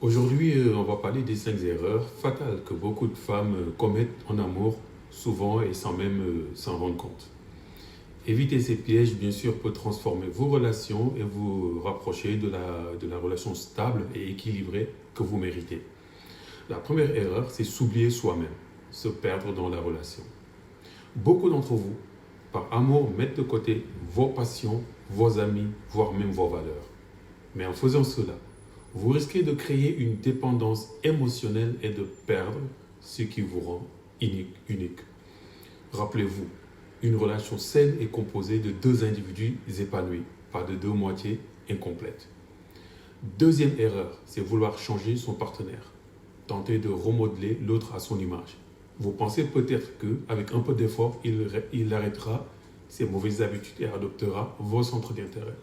Aujourd'hui, on va parler des 5 erreurs fatales que beaucoup de femmes commettent en amour, souvent et sans même s'en rendre compte. Éviter ces pièges, bien sûr, peut transformer vos relations et vous rapprocher de la relation stable et équilibrée que vous méritez. La première erreur, c'est s'oublier soi-même, se perdre dans la relation. Beaucoup d'entre vous, par amour, mettent de côté vos passions, vos amis, voire même vos valeurs. Mais en faisant cela, vous risquez de créer une dépendance émotionnelle et de perdre ce qui vous rend unique. Rappelez-vous, une relation saine est composée de deux individus épanouis, pas de deux moitiés incomplètes. Deuxième erreur, c'est vouloir changer son partenaire. Tenter de remodeler l'autre à son image. Vous pensez peut-être qu'avec un peu d'effort, il arrêtera ses mauvaises habitudes et adoptera vos centres d'intérêt.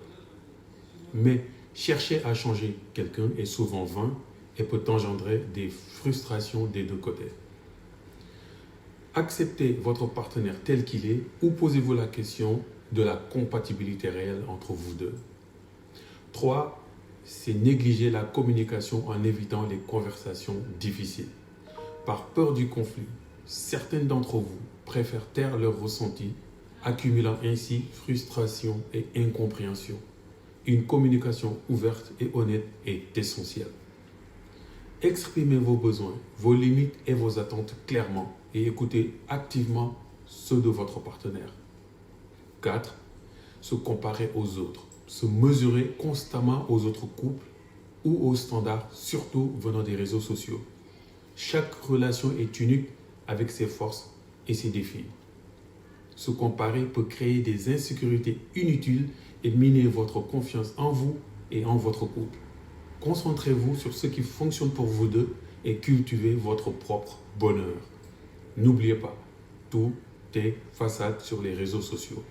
Mais chercher à changer quelqu'un est souvent vain et peut engendrer des frustrations des deux côtés. Acceptez votre partenaire tel qu'il est ou posez-vous la question de la compatibilité réelle entre vous deux. 3. C'est négliger la communication en évitant les conversations difficiles. Par peur du conflit, certaines d'entre vous préfèrent taire leurs ressentis, accumulant ainsi frustration et incompréhension. Une communication ouverte et honnête est essentielle. Exprimez vos besoins, vos limites et vos attentes clairement et écoutez activement ceux de votre partenaire. 4. Se comparer aux autres. Se mesurer constamment aux autres couples ou aux standards, surtout venant des réseaux sociaux. Chaque relation est unique avec ses forces et ses défis. Se comparer peut créer des insécurités inutiles et miner votre confiance en vous et en votre couple. Concentrez-vous sur ce qui fonctionne pour vous deux et cultivez votre propre bonheur. N'oubliez pas, tout est façade sur les réseaux sociaux.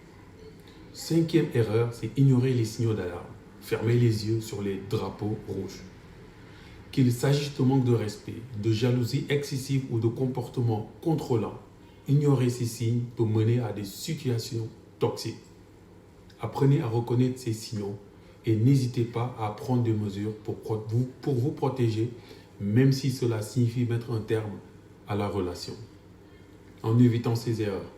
5e erreur, c'est ignorer les signaux d'alarme. Fermez les yeux sur les drapeaux rouges. Qu'il s'agisse de manque de respect, de jalousie excessive ou de comportement contrôlant, ignorer ces signes peut mener à des situations toxiques. Apprenez à reconnaître ces signaux et n'hésitez pas à prendre des mesures pour vous protéger, même si cela signifie mettre un terme à la relation. En évitant ces erreurs,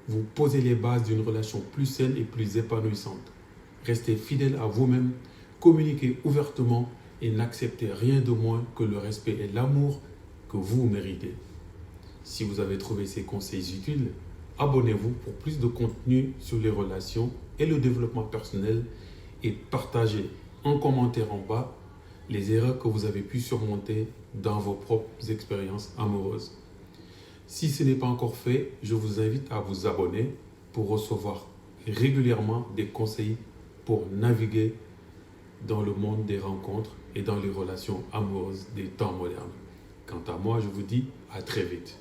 vous posez les bases d'une relation plus saine et plus épanouissante. Restez fidèle à vous-même, communiquez ouvertement et n'acceptez rien de moins que le respect et l'amour que vous méritez. Si vous avez trouvé ces conseils utiles, abonnez-vous pour plus de contenu sur les relations et le développement personnel et partagez en commentaire en bas les erreurs que vous avez pu surmonter dans vos propres expériences amoureuses. Si ce n'est pas encore fait, je vous invite à vous abonner pour recevoir régulièrement des conseils pour naviguer dans le monde des rencontres et dans les relations amoureuses des temps modernes. Quant à moi, je vous dis à très vite.